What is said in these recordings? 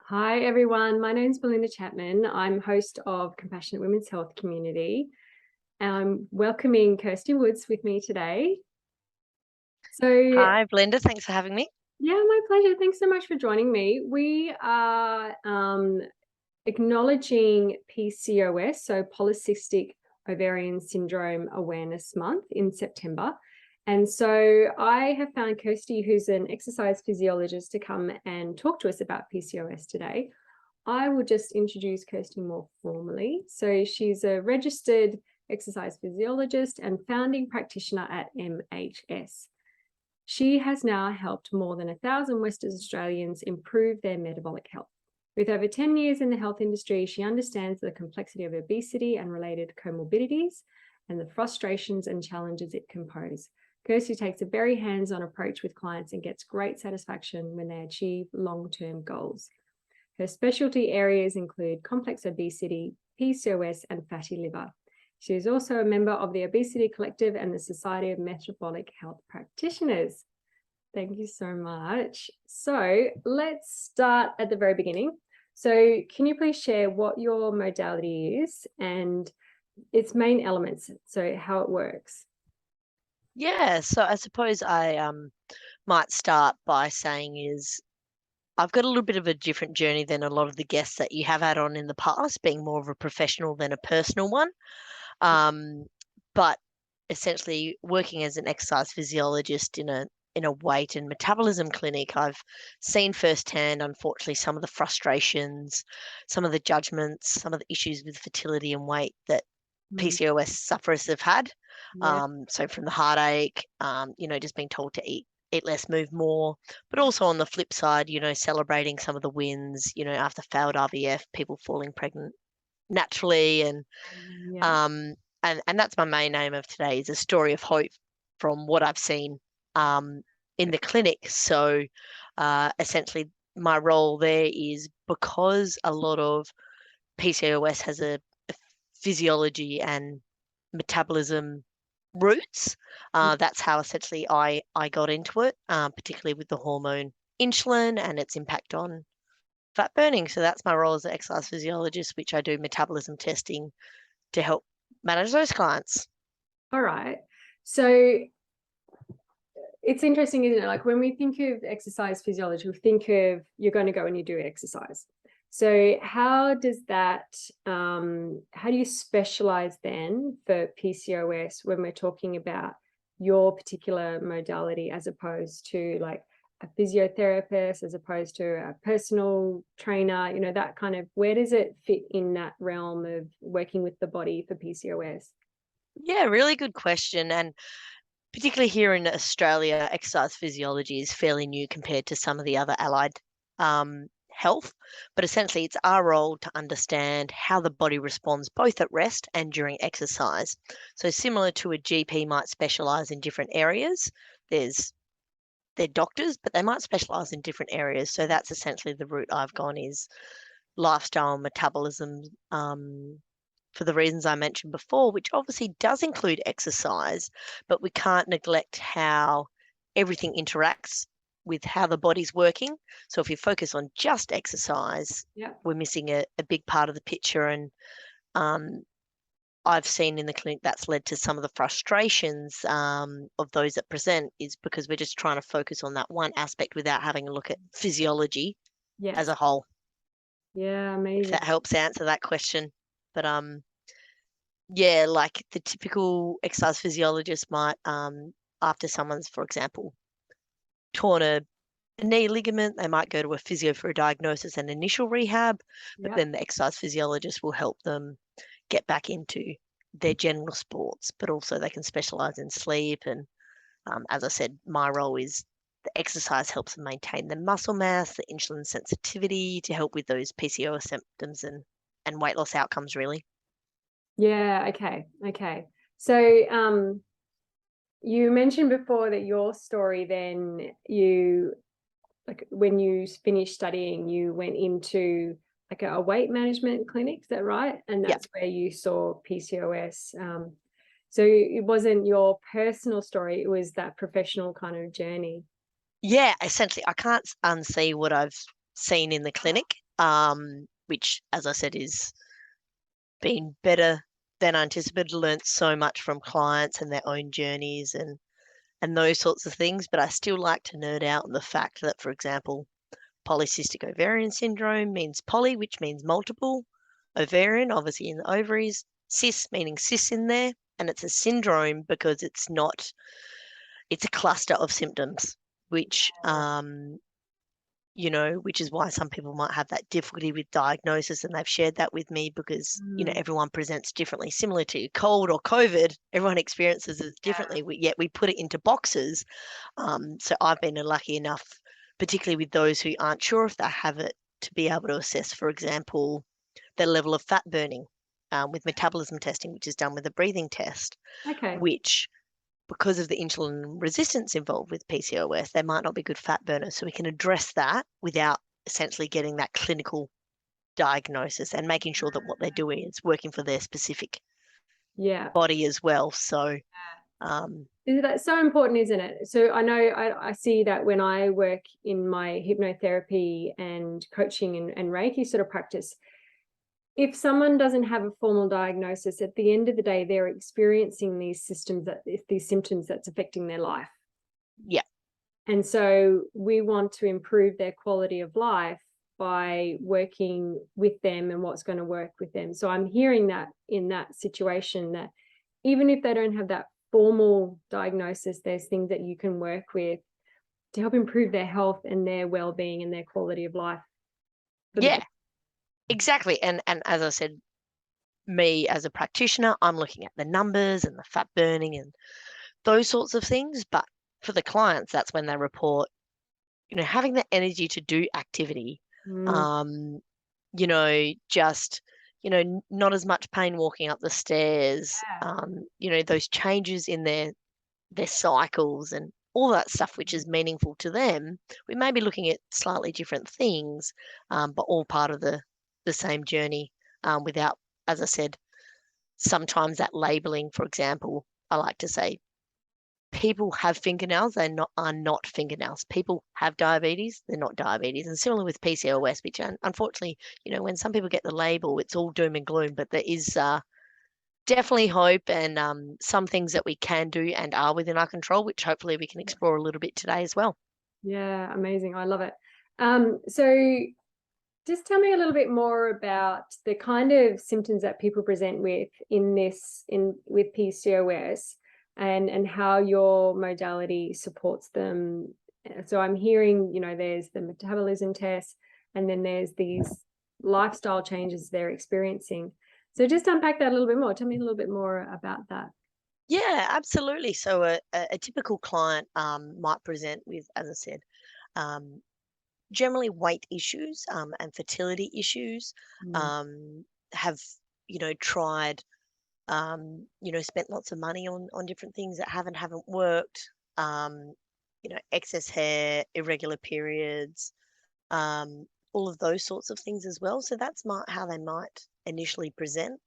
Hi, everyone. My name's Belinda Chapman. I'm host of Compassionate Women's Health Community. And I'm welcoming Kirsty Woods with me today. So, Hi, Belinda. Thanks for having me. yeah, my pleasure. Thanks so much for joining me. We are acknowledging PCOS, so Polycystic Ovarian Syndrome Awareness Month in September. And so I have found Kirsty, who's an exercise physiologist, to come and talk to us about PCOS today. I will just introduce Kirsty more formally. So she's a registered exercise physiologist and founding practitioner at MHS. She has now helped more than 1,000 Western Australians improve their metabolic health. With over 10 years in the health industry, she understands the complexity of obesity and related comorbidities and the frustrations and challenges it can pose. Kirsty takes a very hands-on approach with clients and gets great satisfaction when they achieve long-term goals. Her specialty areas include complex obesity, PCOS, and fatty liver. She is also a member of the Obesity Collective and the Society of Metabolic Health Practitioners. Thank you so much. So let's start at the very beginning. So can you please share what your modality is and its main elements, so how it works? Yeah, so I suppose I might start by saying is I've got a little bit of a different journey than a lot of the guests that you have had on in the past, being more of a professional than a personal one. But essentially working as an exercise physiologist in a weight and metabolism clinic, I've seen firsthand, unfortunately, some of the frustrations, some of the judgments, some of the issues with fertility and weight that PCOS sufferers have had. Yeah. So from the heartache, just being told to eat less, move more, but also on the flip side, celebrating some of the wins, after failed IVF, people falling pregnant naturally, and Yeah. um, and that's my main aim of today, is a story of hope from what I've seen in the clinic. So essentially, my role there is because a lot of PCOS has a physiology and metabolism roots. That's how essentially I got into it, particularly with the hormone insulin and its impact on fat burning. So that's my role as an exercise physiologist, which I do metabolism testing to help manage those clients. All right. So it's interesting, isn't it? Like when we think of exercise physiology, we think of you're going to go and you do exercise. So how does that, how do you specialize then for PCOS when we're talking about your particular modality as opposed to like a physiotherapist, as opposed to a personal trainer, that kind of, where does it fit in that realm of working with the body for PCOS? Yeah, really good question. And particularly here in Australia, exercise physiology is fairly new compared to some of the other allied health. But essentially, it's our role to understand how the body responds both at rest and during exercise. So similar to a GP might specialize in different areas, they're doctors, but they might specialize in different areas. So that's essentially the route I've gone, is lifestyle and metabolism, for the reasons I mentioned before, which obviously does include exercise, but we can't neglect how everything interacts with how the body's working. So if you focus on just exercise, Yeah. we're missing a big part of the picture. And I've seen in the clinic that's led to some of the frustrations of those that present, is because we're just trying to focus on that one aspect without having a look at physiology as Yes. a whole, Yeah, if amazing. that helps answer that question. But yeah, like the typical exercise physiologist might, after someone's, for example, torn a knee ligament, they might go to a physio for a diagnosis and initial rehab, but Yeah. then the exercise physiologist will help them get back into their general sports, but also they can specialize in sleep. And as I said, my role is the exercise helps them maintain the muscle mass, the insulin sensitivity to help with those PCOS symptoms and weight loss outcomes, really. Yeah. Okay. So, you mentioned before that your story, then you, like when you finished studying, you went into like a weight management clinic, is that right? And Yeah. that's where you saw PCOS. So it wasn't your personal story, it was that professional kind of journey. Yeah, essentially, I can't unsee what I've seen in the clinic. which, as I said, is been better than I anticipated. Learned so much from clients and their own journeys and those sorts of things. But I still like to nerd out on the fact that, for example, polycystic ovarian syndrome means poly, which means multiple, ovarian, obviously in the ovaries, cis meaning cysts in there, and it's a syndrome because it's a cluster of symptoms, which which is why some people might have that difficulty with diagnosis, and they've shared that with me because everyone presents differently. Similar to cold or COVID, everyone experiences it differently, yet we put it into boxes. So I've been lucky enough, particularly with those who aren't sure if they have it, to be able to assess, for example, their level of fat burning with metabolism testing, which is done with a breathing test, Okay. which, because of the insulin resistance involved with PCOS, they might not be good fat burners. So we can address that without essentially getting that clinical diagnosis and making sure that what they're doing is working for their specific body as well. So that's so important, isn't it? So I know I see that when I work in my hypnotherapy and coaching and Reiki sort of practice, if someone doesn't have a formal diagnosis, at the end of the day, they're experiencing these symptoms that's affecting their life. Yeah. And so we want to improve their quality of life by working with them and what's going to work with them. So I'm hearing that in that situation, that even if they don't have that formal diagnosis, there's things that you can work with to help improve their health and their well-being and their quality of life. Yeah. Exactly. And as I said, me as a practitioner, I'm looking at the numbers and the fat burning and those sorts of things. But for the clients, that's when they report, having the energy to do activity, just, not as much pain walking up the stairs, those changes in their cycles and all that stuff, which is meaningful to them. We may be looking at slightly different things, but all part of the same journey, without, as I said, sometimes that labeling. For example, I like to say people have fingernails, are not fingernails. People have diabetes, they're not diabetes. And similar with PCOS, which unfortunately, when some people get the label, it's all doom and gloom, but there is definitely hope and some things that we can do and are within our control, which hopefully we can explore a little bit today as well. Yeah, amazing. I love it. So just tell me a little bit more about the kind of symptoms that people present with with PCOS and how your modality supports them. So I'm hearing, there's the metabolism test, and then there's these lifestyle changes they're experiencing. So just unpack that a little bit more. Tell me a little bit more about that. Yeah, absolutely. So a typical client might present with, as I said, generally weight issues and fertility issues, have, tried, spent lots of money on different things that haven't worked, excess hair, irregular periods, all of those sorts of things as well. So that's how they might initially present.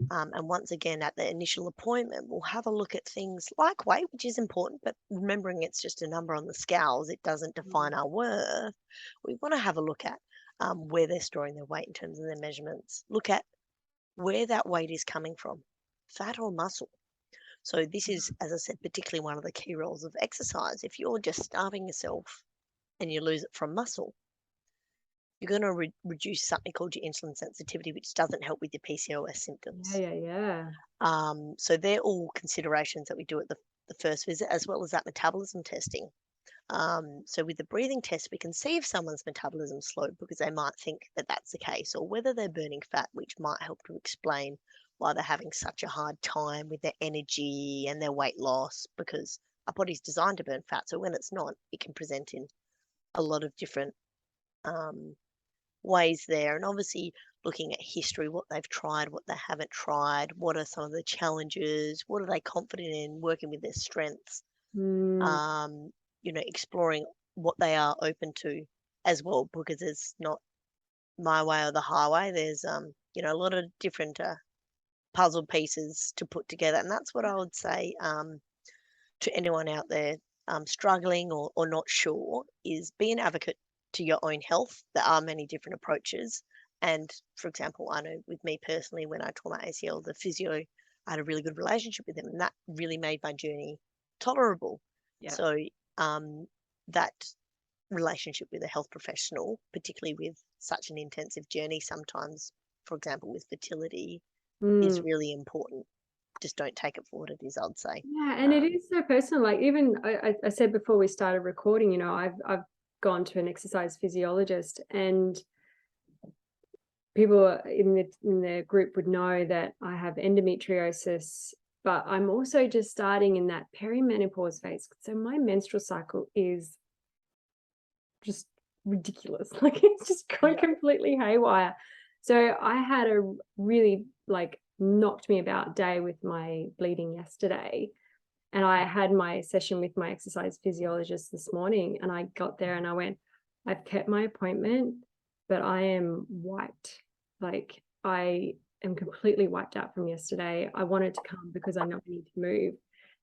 And once again, at the initial appointment, we'll have a look at things like weight, which is important, but remembering it's just a number on the scales, it doesn't define our worth. We want to have a look at where they're storing their weight in terms of their measurements. Look at where that weight is coming from, fat or muscle. So this is, as I said, particularly one of the key roles of exercise. If you're just starving yourself and you lose it from muscle, you're going to reduce something called your insulin sensitivity, which doesn't help with your PCOS symptoms. Yeah. So they're all considerations that we do at the first visit, as well as that metabolism testing. So with the breathing test, we can see if someone's metabolism's slow because they might think that that's the case, or whether they're burning fat, which might help to explain why they're having such a hard time with their energy and their weight loss, because our body's designed to burn fat. So when it's not, it can present in a lot of different ways there. And obviously looking at history, what they've tried, what they haven't tried, what are some of the challenges, what are they confident in, working with their strengths, exploring what they are open to as well, because it's not my way or the highway. There's a lot of different puzzle pieces to put together. And that's what I would say to anyone out there struggling or not sure, is be an advocate to your own health. There are many different approaches. And for example, I know with me personally, when I tore my ACL, the physio, I had a really good relationship with him, and that really made my journey tolerable. Yeah. So that relationship with a health professional, particularly with such an intensive journey, sometimes, for example, with fertility, is really important. Just don't take it for what it is, I'd say. Yeah, and it is so personal. Like even I said before we started recording, you know, I've gone to an exercise physiologist, and people in the group would know that I have endometriosis, but I'm also just starting in that perimenopause phase. So my menstrual cycle is just ridiculous. Like it's just gone completely haywire. So I had a really knocked me about day with my bleeding yesterday. And I had my session with my exercise physiologist this morning, and I got there and I went, I've kept my appointment, but I am wiped. Like I am completely wiped out from yesterday. I wanted to come because I know I need to move.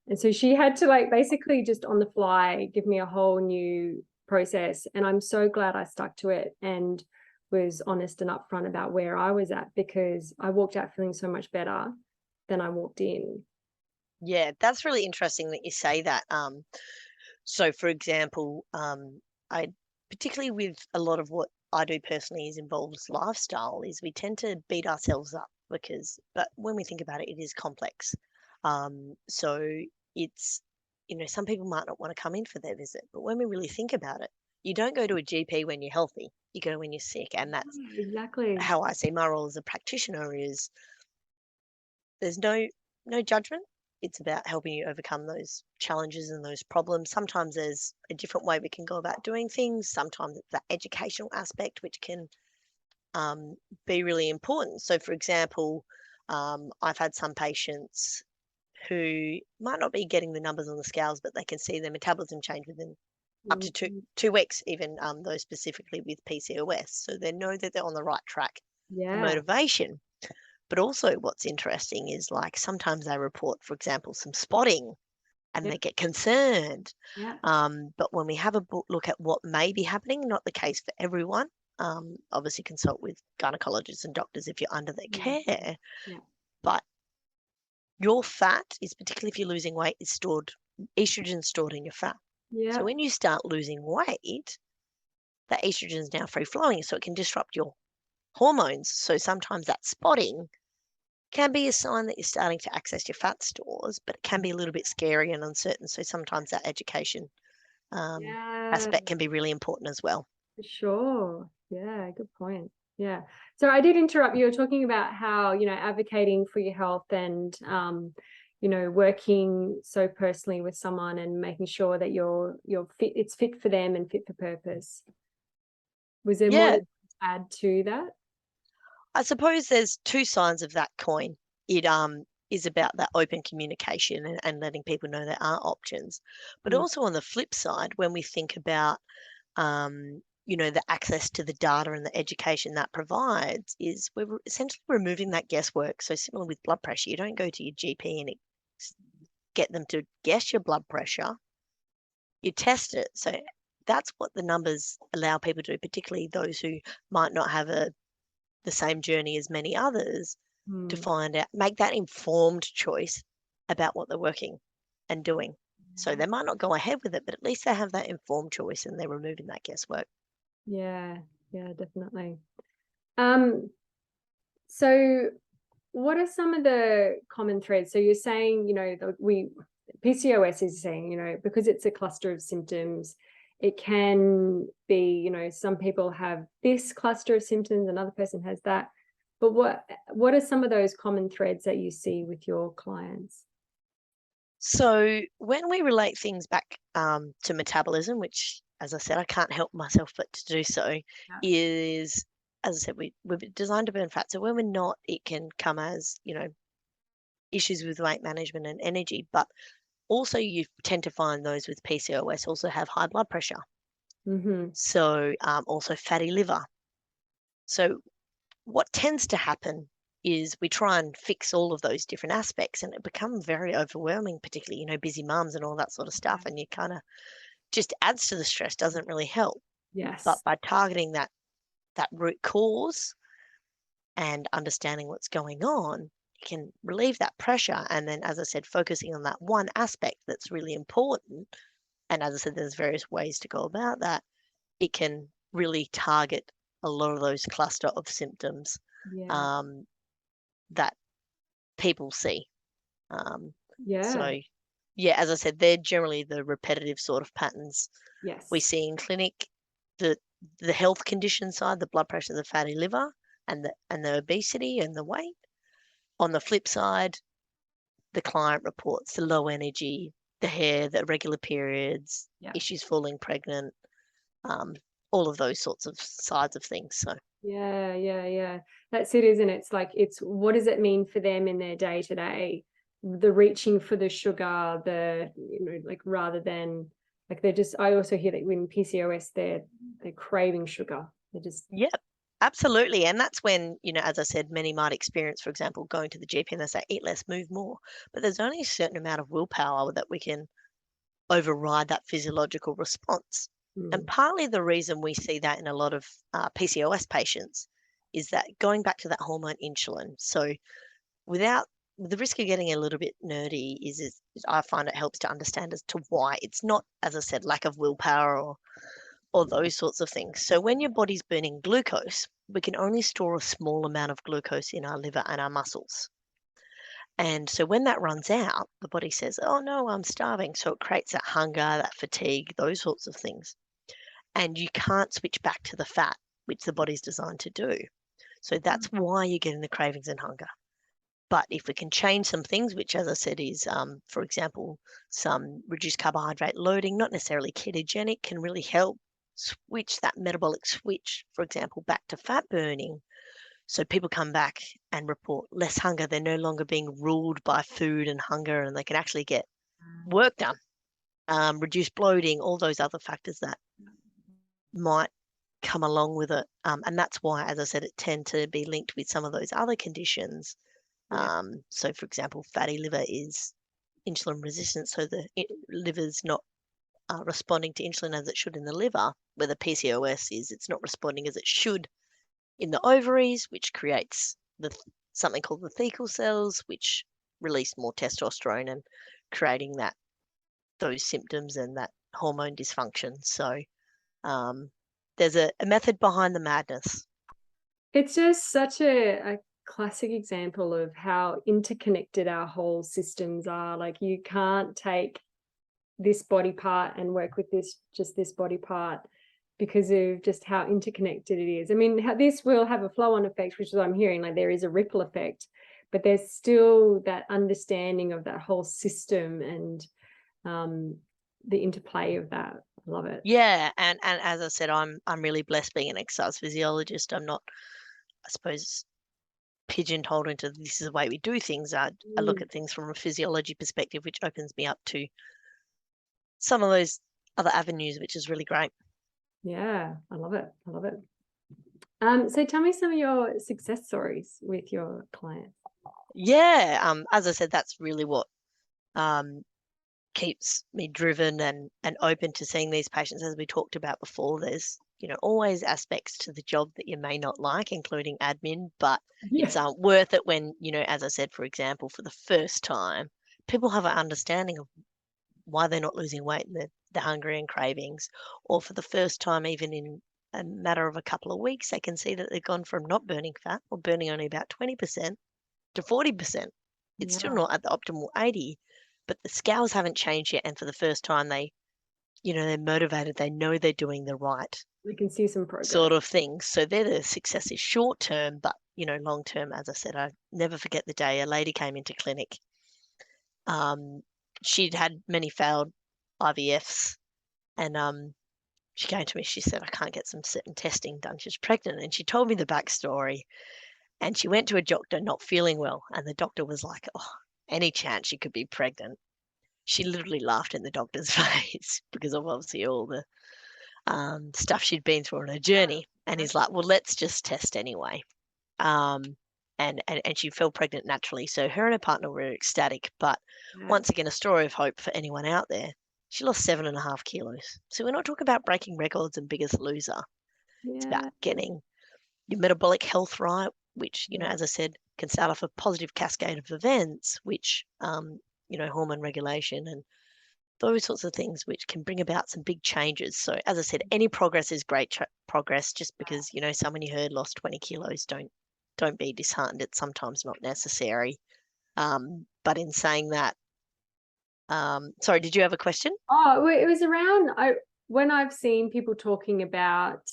And so she had to basically just on the fly give me a whole new process. And I'm so glad I stuck to it and was honest and upfront about where I was at, because I walked out feeling so much better than I walked in. Yeah, that's really interesting that you say that. So, for example, I particularly with a lot of what I do personally is involves lifestyle. Is we tend to beat ourselves up but when we think about it, it is complex. So it's some people might not want to come in for their visit, but when we really think about it, you don't go to a GP when you're healthy. You go when you're sick, and that's Exactly. how I see my role as a practitioner. Is there's no judgment. It's about helping you overcome those challenges and those problems. Sometimes there's a different way we can go about doing things. Sometimes it's that educational aspect, which can be really important. So, for example, I've had some patients who might not be getting the numbers on the scales, but they can see their metabolism change within up to two weeks, even those specifically with PCOS. So they know that they're on the right track for Yeah. motivation. But also what's interesting is sometimes they report, for example, some spotting and Yeah. they get concerned. Yeah. But when we have a look at what may be happening, not the case for everyone, obviously consult with gynecologists and doctors if you're under their care. Yeah. But your fat is, particularly if you're losing weight, is estrogen stored in your fat. Yeah. So when you start losing weight, that estrogen is now free flowing, so it can disrupt your hormones. So sometimes that spotting can be a sign that you're starting to access your fat stores, but it can be a little bit scary and uncertain. So sometimes that education Yeah. aspect can be really important as well. For sure. Yeah, good point. Yeah. So I did interrupt you. You were talking about how, advocating for your health and, working so personally with someone and making sure that you're fit, it's fit for them and fit for purpose. Was there more Yeah, to add to that? I suppose there's two sides of that coin. It is about that open communication and letting people know there are options. But also on the flip side, when we think about the access to the data and the education that provides, is we're essentially removing that guesswork. So similar with blood pressure, you don't go to your GP and get them to guess your blood pressure. You test it. So that's what the numbers allow people to do, particularly those who might not have the same journey as many others, to find out, make that informed choice about what they're working and doing. So they might not go ahead with it, but at least they have that informed choice and they're removing that guesswork. Yeah, definitely. So what are some of the common threads? So you're saying, PCOS is saying, because it's a cluster of symptoms, it can be, some people have this cluster of symptoms, another person has that. But what are some of those common threads that you see with your clients? So when we relate things back to metabolism, which, as I said, I can't help myself but to do so, is, as I said, we're designed to burn fat. So when we're not, it can come as, issues with weight management and energy. But also you tend to find those with PCOS also have high blood pressure. So also fatty liver. So what tends to happen is we try and fix all of those different aspects, and it becomes very overwhelming, particularly, busy mums and all that sort of stuff. And you kind of just adds to the stress, doesn't really help. Yes. But by targeting that root cause and understanding what's going on, it can relieve that pressure. And then, as I said, focusing on that one aspect that's really important. And as I said, there's various ways to go about that. It can really target a lot of those cluster of symptoms Yeah. that people see. Yeah. So, yeah, as I said, they're generally the repetitive sort of patterns Yes. we see in clinic. The health condition side, the blood pressure, the fatty liver, and the obesity and the weight. On the flip side, the client reports the low energy, the hair, the irregular periods, Yeah. issues falling pregnant, all of those sorts of sides of things. So Yeah. That's it, isn't it? It's like, it's what does it mean for them in their day to day? The reaching for the sugar, like rather than like I also hear that when PCOS, they're craving sugar. They're just yeah, absolutely. And that's when, as I said, many might experience, for example, going to the GP and they say, eat less, move more. But there's only a certain amount of willpower that we can override that physiological response. And partly the reason we see that in a lot of PCOS patients is that going back to that hormone insulin. So without the risk of getting a little bit nerdy is I find it helps to understand as to why. It's not, as I said, lack of willpower or those sorts of things. So when your body's burning glucose, we can only store a small amount of glucose in our liver and our muscles. And so when that runs out, the body says, oh no, I'm starving. So it creates that hunger, that fatigue, those sorts of things. And you can't switch back to the fat, which the body's designed to do. So that's why you're getting the cravings and hunger. But if we can change some things, which, as I said, is, for example, some reduced carbohydrate loading, not necessarily ketogenic, can really help switch that metabolic switch, for example, back to fat burning. So people come back and report less hunger. They're no longer being ruled by food and hunger, and they can actually get work done, reduce bloating, all those other factors that might come along with it. And that's why, as I said, it tend to be linked with some of those other conditions. So, for example, fatty liver is insulin resistant, so the liver's not responding to insulin as it should in the liver, where the PCOS is it's not responding as it should in the ovaries, which creates something called the thecal cells, which release more testosterone and creating those symptoms and that hormone dysfunction. So there's a method behind the madness. It's just such a classic example of how interconnected our whole systems are. Like, you can't take this body part and work with this body part because of just how interconnected it is. I mean, this will have a flow-on effect, which is what I'm hearing, like there is a ripple effect, but there's still that understanding of that whole system and the interplay of that. I love it. Yeah, and as I said, I'm really blessed being an exercise physiologist. I'm not, I suppose, pigeonholed into this is the way we do things. I look at things from a physiology perspective, which opens me up to some of those other avenues, which is really great. Yeah, I love it. So tell me some of your success stories with your clients. Yeah, as I said, that's really what keeps me driven and open to seeing these patients. As we talked about before, there's always aspects to the job that you may not like, including admin, but it's worth it when, as I said, for example, for the first time, people have an understanding of why they're not losing weight and they're hungry and cravings, or for the first time, even in a matter of a couple of weeks, they can see that they've gone from not burning fat or burning only about 20% to 40%. It's still not at the optimal 80, but the scales haven't changed yet. And for the first time, they're motivated. They know they're doing the right We can see some progress. sort of things. So the success is short term, but long term, as I said, I never forget the day a lady came into clinic. She'd had many failed IVFs, and she came to me. She said, I can't get some certain testing done. She's pregnant, and she told me the backstory. And she went to a doctor not feeling well, and the doctor was like, oh, any chance she could be pregnant? She literally laughed in the doctor's face because of obviously all the stuff she'd been through on her journey. And he's like, well, let's just test anyway. And she fell pregnant naturally. So her and her partner were ecstatic. But once again, a story of hope for anyone out there. She lost 7.5 kilos. So we're not talking about breaking records and biggest loser. It's about Yeah. getting your metabolic health right, which, Yeah. as I said, can start off a positive cascade of events, which, hormone regulation and those sorts of things, which can bring about some big changes. So, as I said, any progress is great progress. Just because someone you heard lost 20 kilos, don't be disheartened. It's sometimes not necessary. But in saying that, sorry, did you have a question? Oh, it was around when I've seen people talking about,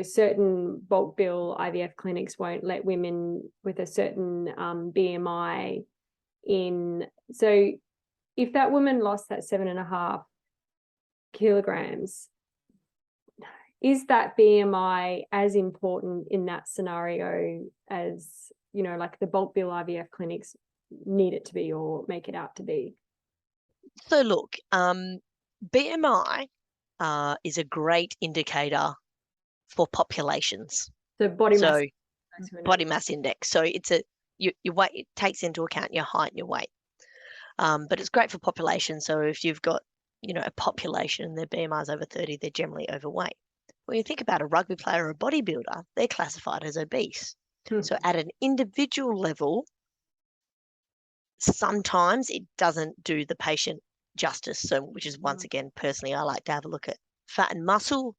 certain bulk bill IVF clinics won't let women with a certain BMI in. So if that woman lost that 7.5 kilograms, is that BMI as important in that scenario as, like the bulk bill IVF clinics need it to be or make it out to be? So look, BMI is a great indicator for populations. So body mass. So body mass index. So it's your weight. It takes into account your height and your weight. But it's great for population. So if you've got a population and their BMI is over 30, they're generally overweight. When you think about a rugby player or a bodybuilder, they're classified as obese. So at an individual level, sometimes it doesn't do the patient justice. So, which is once again, personally, I like to have a look at fat and muscle,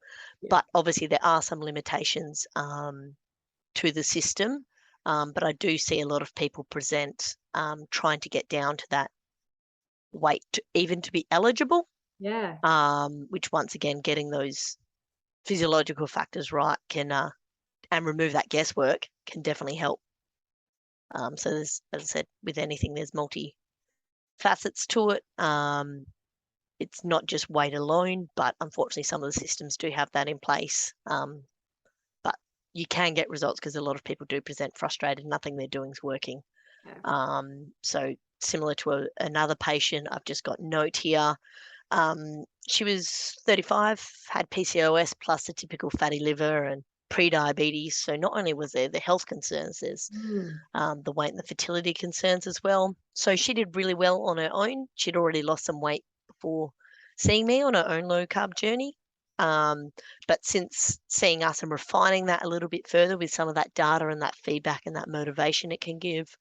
but obviously there are some limitations to the system. But I do see a lot of people present trying to get down to that weight even to be eligible. Yeah. Which once again, getting those physiological factors right can and remove that guesswork can definitely help. So there's, as I said, with anything, there's multi facets to it. It's not just weight alone, but unfortunately, some of the systems do have that in place. But you can get results because a lot of people do present frustrated. Nothing they're doing is working. Yeah. So similar to another patient, I've just got note here. She was 35, had PCOS plus a typical fatty liver and pre-diabetes. So not only was there the health concerns, there's the weight and the fertility concerns as well. So she did really well on her own. She'd already lost some weight before seeing me on her own low carb journey. But since seeing us and refining that a little bit further with some of that data and that feedback and that motivation it can give,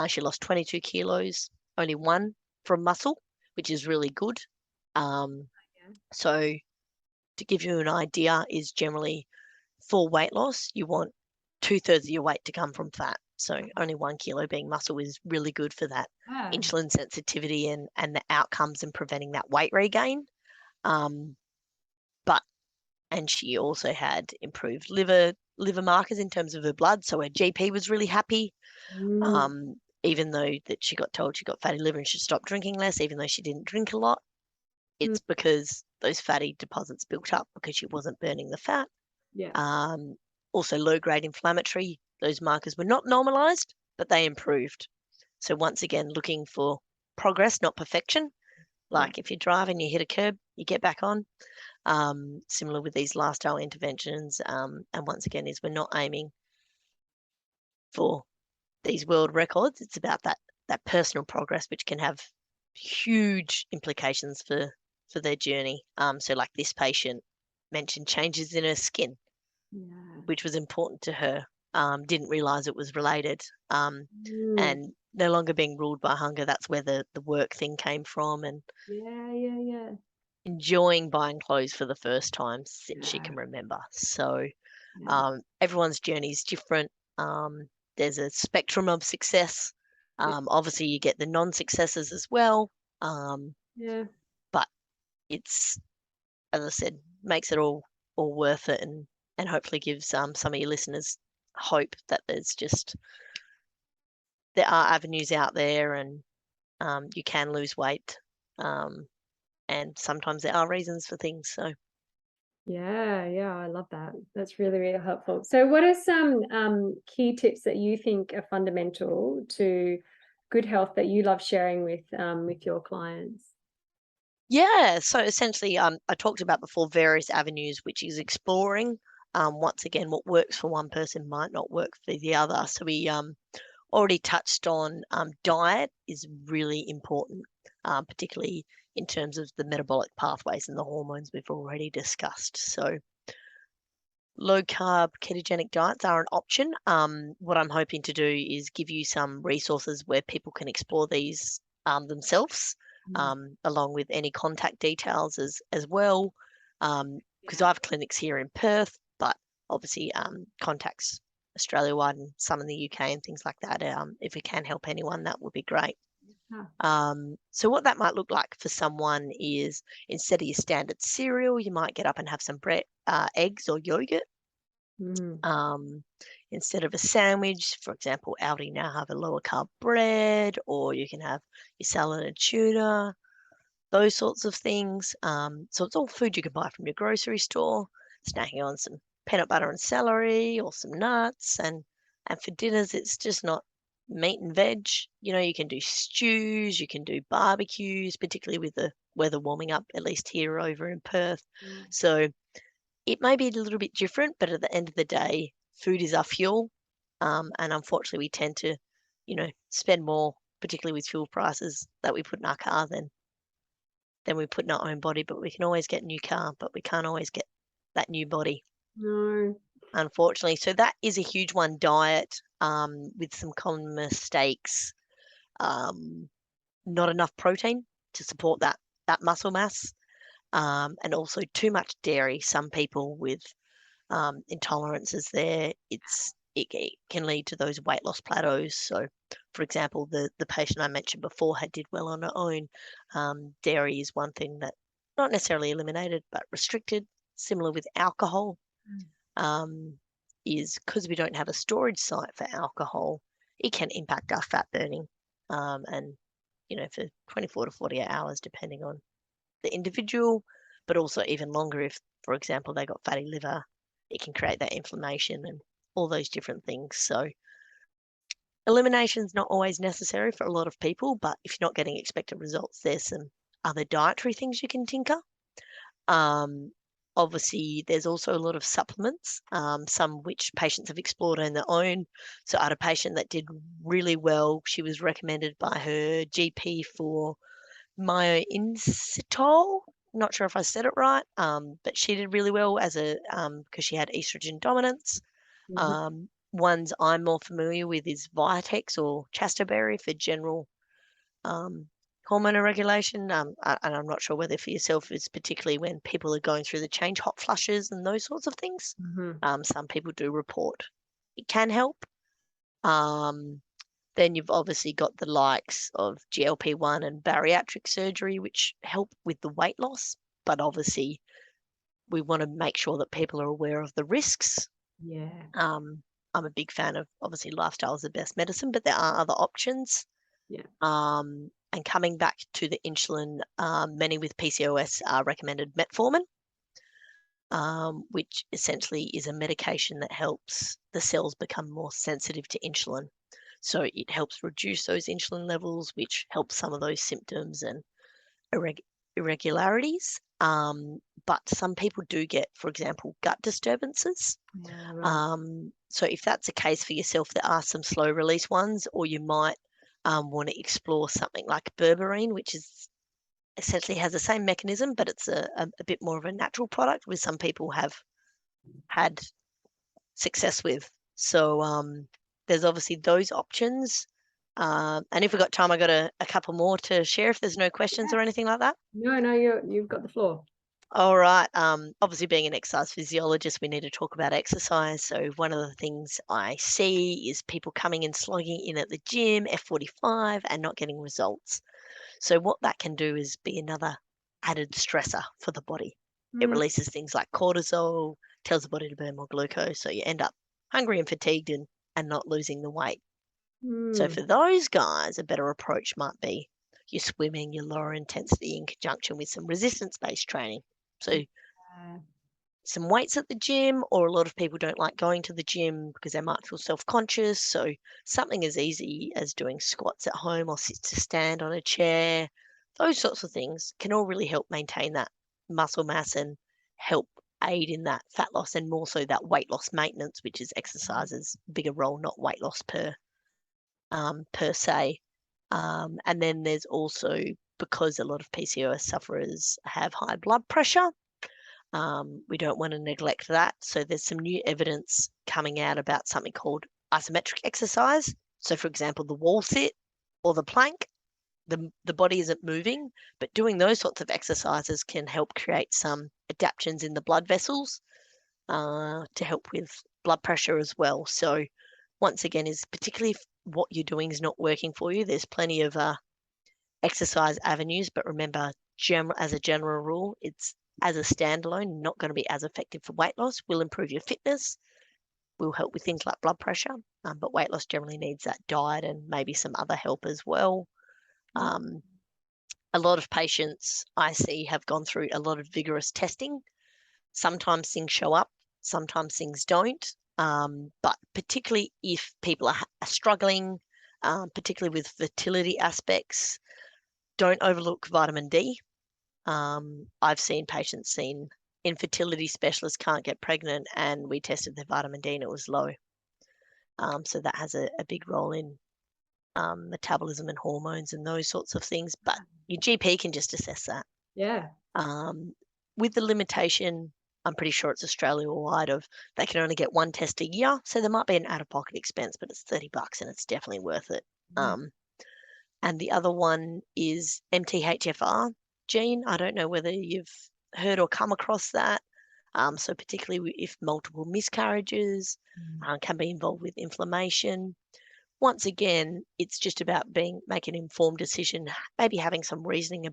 she lost 22 kilos, only 1 from muscle, which is really good. So to give you an idea, is generally for weight loss, you want 2/3 of your weight to come from fat. So only 1 kilo being muscle is really good for that insulin sensitivity and the outcomes and preventing that weight regain. And she also had improved liver markers in terms of her blood. So her GP was really happy. Even though that she got told she got fatty liver and should stop drinking less, even though she didn't drink a lot. It's because those fatty deposits built up because she wasn't burning the fat. Also low-grade inflammatory. Those markers were not normalized, but they improved. So once again, looking for progress, not perfection. Like if you're driving, you hit a curb, you get back on. Similar with these lifestyle interventions. And once again, is we're not aiming for these world records. It's about that personal progress, which can have huge implications for their journey. So like this patient mentioned changes in her skin, which was important to her. Didn't realize it was related. And no longer being ruled by hunger. That's where the work thing came from. And enjoying buying clothes for the first time since she can remember. So everyone's journey is different. There's a spectrum of success. Obviously, you get the non-successes as well. But it's, as I said, makes it all worth it, and hopefully gives some of your listeners hope that there are avenues out there, and you can lose weight. And sometimes there are reasons for things. So I love that. That's really, really helpful. So what are some key tips that you think are fundamental to good health that you love sharing with your clients? So essentially, I talked about before various avenues, which is exploring. Once again, what works for one person might not work for the other. So we already touched on diet is really important, particularly in terms of the metabolic pathways and the hormones we've already discussed. So low carb ketogenic diets are an option. What I'm hoping to do is give you some resources where people can explore these themselves, along with any contact details as well. Because I have clinics here in Perth, but obviously contacts Australia-wide and some in the UK and things like that. If we can help anyone, that would be great. So what that might look like for someone is, instead of your standard cereal, you might get up and have some bread, eggs or yogurt. Instead of a sandwich, for example, Aldi now have a lower carb bread, or you can have your salad and tuna, those sorts of things. So it's all food you can buy from your grocery store, snacking on some peanut butter and celery or some nuts. And for dinners, it's just not meat and veg. You can do stews, you can do barbecues, particularly with the weather warming up, at least here over in Perth. So it may be a little bit different, but at the end of the day, food is our fuel. And unfortunately, we tend to, spend more, particularly with fuel prices that we put in our car than we put in our own body. But we can always get a new car, but we can't always get that new body. No. Unfortunately. So that is a huge one, diet, with some common mistakes. Not enough protein to support that muscle mass. And also too much dairy. Some people with intolerances there, it can lead to those weight loss plateaus. So, for example, the patient I mentioned before did well on her own. Dairy is one thing that not necessarily eliminated, but restricted. Similar with alcohol, is because we don't have a storage site for alcohol, it can impact our fat burning, and for 24 to 48 hours, depending on the individual, but also even longer if, for example, they got fatty liver, it can create that inflammation and all those different things. So elimination is not always necessary for a lot of people, but if you're not getting expected results, there's some other dietary things you can tinker. Obviously, there's also a lot of supplements, some which patients have explored on their own. So I had a patient that did really well. She was recommended by her GP for myoinositol. Not sure if I said it right, but she did really well because she had estrogen dominance. Ones I'm more familiar with is Vitex or chastoberry for general hormone regulation. And I'm not sure whether for yourself it's particularly when people are going through the change, hot flushes and those sorts of things. Some people do report it can help. Then you've obviously got the likes of GLP-1 and bariatric surgery, which help with the weight loss. But obviously, we want to make sure that people are aware of the risks. Yeah. I'm a big fan of, obviously, lifestyle is the best medicine, but there are other options. Yeah. And coming back to the insulin, many with PCOS are recommended metformin, which essentially is a medication that helps the cells become more sensitive to insulin. So it helps reduce those insulin levels, which helps some of those symptoms and irregularities. But some people do get, for example, gut disturbances. Yeah, right. So if that's the case for yourself, there are some slow release ones, or you might want to explore something like berberine, which is essentially has the same mechanism, but it's a bit more of a natural product, which some people have had success with. So there's obviously those options. And if we've got time, I got a couple more to share if there's no questions or anything like that. No, you've got the floor. All right. Obviously, being an exercise physiologist, we need to talk about exercise. So one of the things I see is people coming and slogging in at the gym, F45, and not getting results. So what that can do is be another added stressor for the body. It releases things like cortisol, tells the body to burn more glucose, so you end up hungry and fatigued and not losing the weight. So for those guys, a better approach might be your swimming, your lower intensity in conjunction with some resistance-based training. So some weights at the gym, or a lot of people don't like going to the gym because they might feel self-conscious. So something as easy as doing squats at home or sit to stand on a chair, those sorts of things can all really help maintain that muscle mass and help aid in that fat loss, and more so that weight loss maintenance, which is exercise's bigger role, not weight loss per se. And then there's also because a lot of PCOS sufferers have high blood pressure. We don't want to neglect that. So there's some new evidence coming out about something called isometric exercise. So for example, the wall sit or the plank, the body isn't moving, but doing those sorts of exercises can help create some adaptions in the blood vessels to help with blood pressure as well. So once again, is particularly if what you're doing is not working for you, there's plenty of exercise avenues, but remember, as a general rule, it's as a standalone, not going to be as effective for weight loss. Will improve your fitness, will help with things like blood pressure, but weight loss generally needs that diet and maybe some other help as well. A lot of patients I see have gone through a lot of vigorous testing. Sometimes things show up, sometimes things don't, but particularly if people are struggling, particularly with fertility aspects, don't overlook vitamin D. I've seen patients seen infertility specialists can't get pregnant, and we tested their vitamin D and it was low. So that has a big role in metabolism and hormones and those sorts of things. But your GP can just assess that. Yeah. With the limitation, I'm pretty sure it's Australia-wide, of they can only get one test a year. So there might be an out-of-pocket expense, but it's $30 and it's definitely worth it. And the other one is MTHFR gene. I don't know whether you've heard or come across that. So particularly if multiple miscarriages can be involved with inflammation. Once again, it's just about making an informed decision, maybe having some reasoning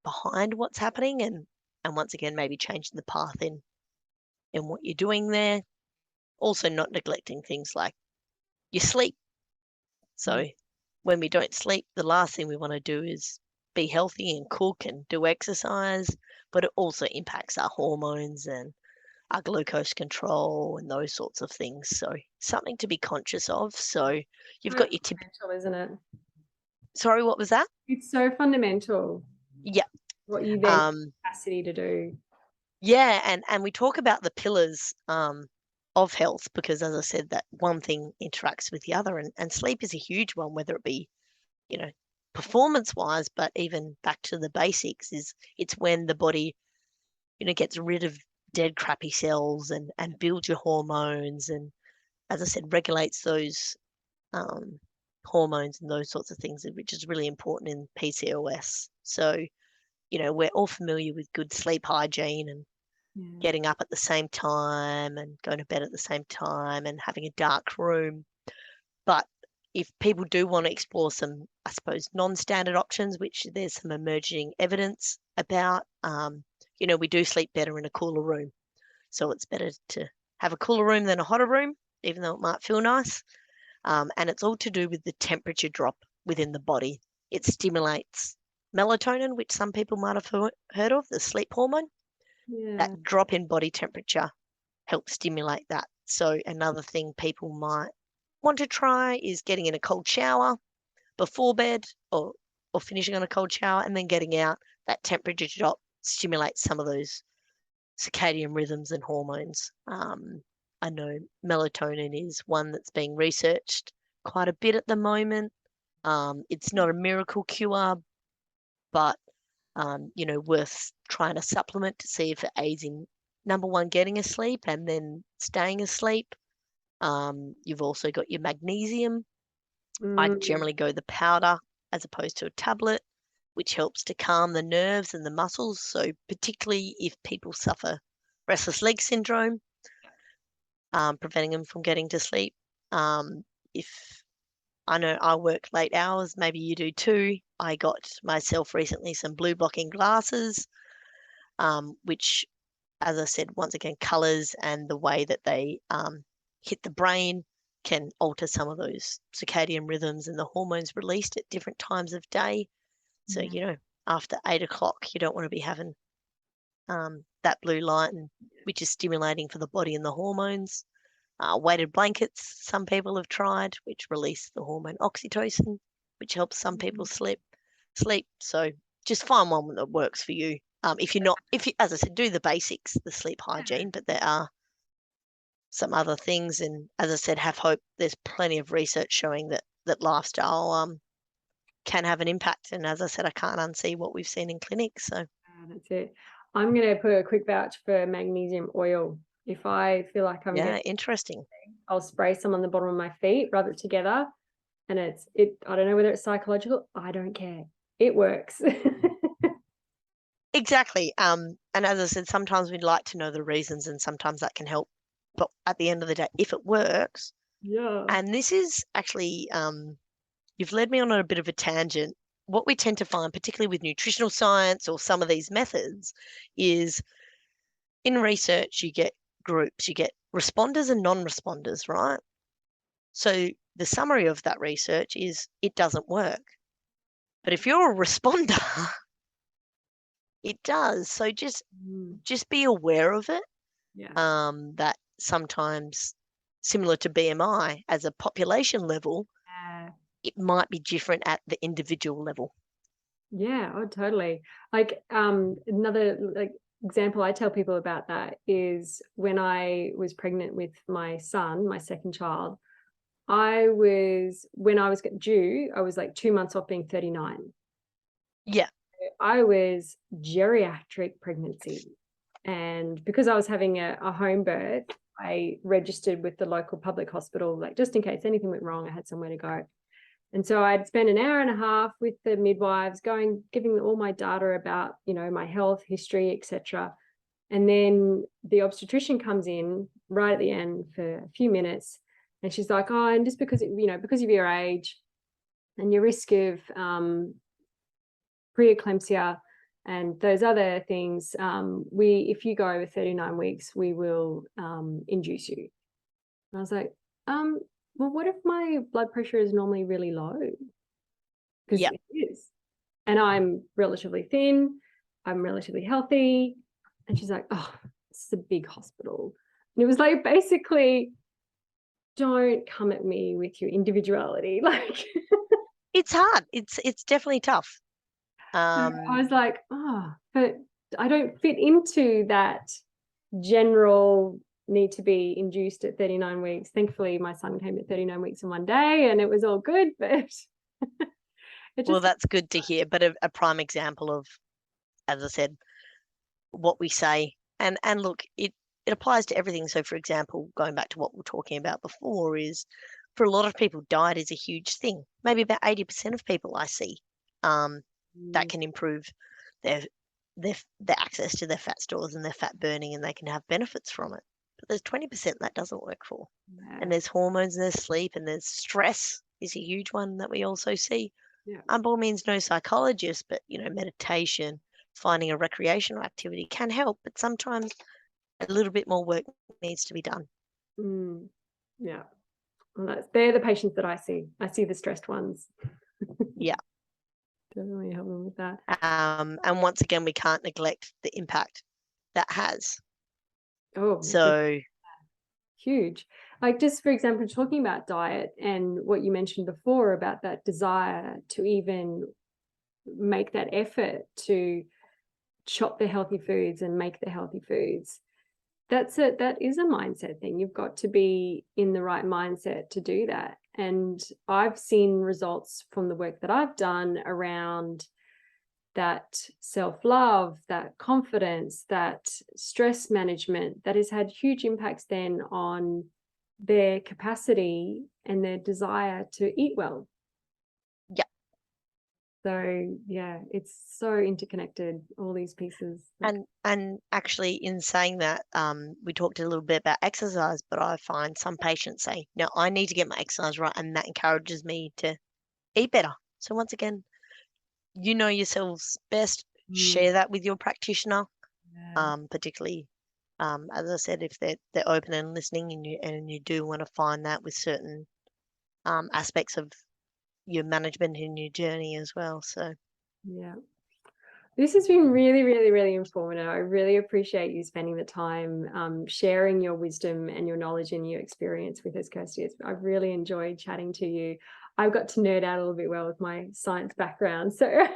behind what's happening, and once again, maybe changing the path in what you're doing there. Also not neglecting things like your sleep. So when we don't sleep, the last thing we want to do is be healthy and cook and do exercise, but it also impacts our hormones and our glucose control and those sorts of things. So something to be conscious of. So you've got your fundamental, isn't it? Sorry, what was that? It's so fundamental. Yeah. What you then have capacity to do. Yeah, and we talk about the pillars of health, because as I said, that one thing interacts with the other, and sleep is a huge one, whether it be, performance wise, but even back to the basics, it's when the body, gets rid of dead crappy cells and builds your hormones, and as I said, regulates those hormones and those sorts of things, which is really important in PCOS. So, we're all familiar with good sleep hygiene and getting up at the same time and going to bed at the same time and having a dark room. But if people do want to explore some, I suppose, non-standard options, which there's some emerging evidence about, we do sleep better in a cooler room. So it's better to have a cooler room than a hotter room, even though it might feel nice. And it's all to do with the temperature drop within the body. It stimulates melatonin, which some people might have heard of, the sleep hormone. That drop in body temperature helps stimulate that. So another thing people might want to try is getting in a cold shower before bed, or finishing on a cold shower and then getting out. That temperature drop stimulates some of those circadian rhythms and hormones. I know melatonin is one that's being researched quite a bit at the moment. It's not a miracle cure, but worth trying to supplement to see if it aids in, number one, getting asleep and then staying asleep. You've also got your magnesium. I generally go the powder as opposed to a tablet, which helps to calm the nerves and the muscles. So particularly if people suffer restless leg syndrome, preventing them from getting to sleep. If I know I work late hours, maybe you do too. I got myself recently some blue blocking glasses, which, as I said, once again, colours and the way that they hit the brain can alter some of those circadian rhythms and the hormones released at different times of day. So, after 8 o'clock, you don't want to be having that blue light, which is stimulating for the body and the hormones. Weighted blankets, some people have tried, which release the hormone oxytocin, which helps some people sleep. So just find one that works for you. If you, as I said, do the basics, the sleep hygiene, but there are some other things. And as I said, have hope. There's plenty of research showing that lifestyle can have an impact. And as I said, I can't unsee what we've seen in clinics. So That's it. I'm going to put a quick vouch for magnesium oil. If I feel like I'm yeah, getting, interesting. I'll spray some on the bottom of my feet, rub it together, and I don't know whether it's psychological. I don't care. It works. Exactly. And as I said, sometimes we'd like to know the reasons, and sometimes that can help. But at the end of the day, if it works, Yeah. and this is actually, you've led me on a bit of a tangent. What we tend to find, particularly with nutritional science or some of these methods, is in research, you get groups, you get responders and non-responders, right? So the summary of that research is it doesn't work. But if you're a responder, it does. So just be aware of it. Yeah. That sometimes, similar to BMI, as a population level, it might be different at the individual level. Yeah, oh, totally. Like another example I tell people about that is when I was pregnant with my son, my second child, when I was due, I was like 2 months off being 39. Yeah. I was geriatric pregnancy. And because I was having a home birth, I registered with the local public hospital, like just in case anything went wrong, I had somewhere to go. And so I'd spend an hour and a half with the midwives giving all my data about, my health history, etc. And then the obstetrician comes in right at the end for a few minutes, and she's like, "Oh, and just because because of your age and your risk of preeclampsia and those other things, if you go over 39 weeks, we will induce you." And I was like, well, what if my blood pressure is normally really low? Because Yeah. it is. And I'm relatively thin, I'm relatively healthy. And she's like, "Oh, this is a big hospital." And it was like, basically, don't come at me with your individuality. Like, It's hard. It's definitely tough. I was like, but I don't fit into that general need to be induced at 39 weeks. Thankfully, my son came at 39 weeks in one day and it was all good, but well, that's good to hear. But a prime example of, as I said, what we say, and look, it applies to everything. So, for example, going back to what we were talking about before, is for a lot of people, diet is a huge thing. Maybe about 80% of people I see that can improve their access to their fat stores and their fat burning, and they can have benefits from it. But there's 20% that doesn't work for. Yeah. And there's hormones, and there's sleep, and there's stress is a huge one that we also see. Yeah. I'm by all means no psychologist, but meditation, finding a recreational activity can help, but sometimes a little bit more work needs to be done. Yeah. Well, they're the patients that I see. I see the stressed ones. Yeah. Definitely help them with that. And once again, we can't neglect the impact that has. Oh, so huge. Like, just for example, talking about diet and what you mentioned before about that desire to even make that effort to chop the healthy foods and make the healthy foods. That is a mindset thing. You've got to be in the right mindset to do that. And I've seen results from the work that I've done around that self-love, that confidence, that stress management, that has had huge impacts then on their capacity and their desire to eat well. Yeah. So yeah, it's so interconnected, all these pieces. And actually, in saying that, we talked a little bit about exercise, but I find some patients say, "No, I need to get my exercise right," and that encourages me to eat better. So once again, you know yourselves best. Share that with your practitioner, particularly, as I said, if they're open and listening, and you do want to find that with certain aspects of your management in your journey as well. So yeah, this has been really, really, really informative. I really appreciate you spending the time sharing your wisdom and your knowledge and your experience with us, Kirsty. I've really enjoyed chatting to you. I've got to nerd out a little bit well with my science background. So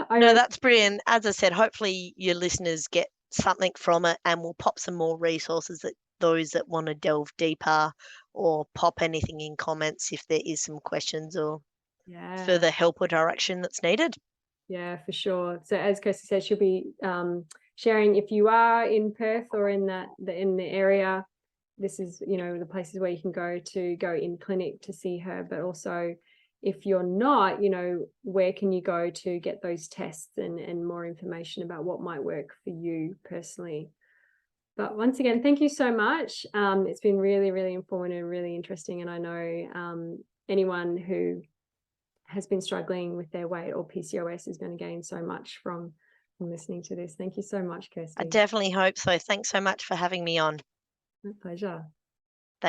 no, that's brilliant. As I said, hopefully your listeners get something from it, and we'll pop some more resources that those that want to delve deeper, or pop anything in comments if there is some questions or Yeah. the help or direction that's needed. Yeah, for sure. So as Kirsty said, she'll be sharing, if you are in Perth or in the area, this is, you know, the places where you can go in clinic to see her. But also, if you're not, you know, where can you go to get those tests and more information about what might work for you personally. But once again, thank you so much. It's been really, really informative, really interesting. And I know anyone who has been struggling with their weight or PCOS is going to gain so much from listening to this. Thank you so much, Kirsty. I definitely hope so. Thanks so much for having me on. My pleasure.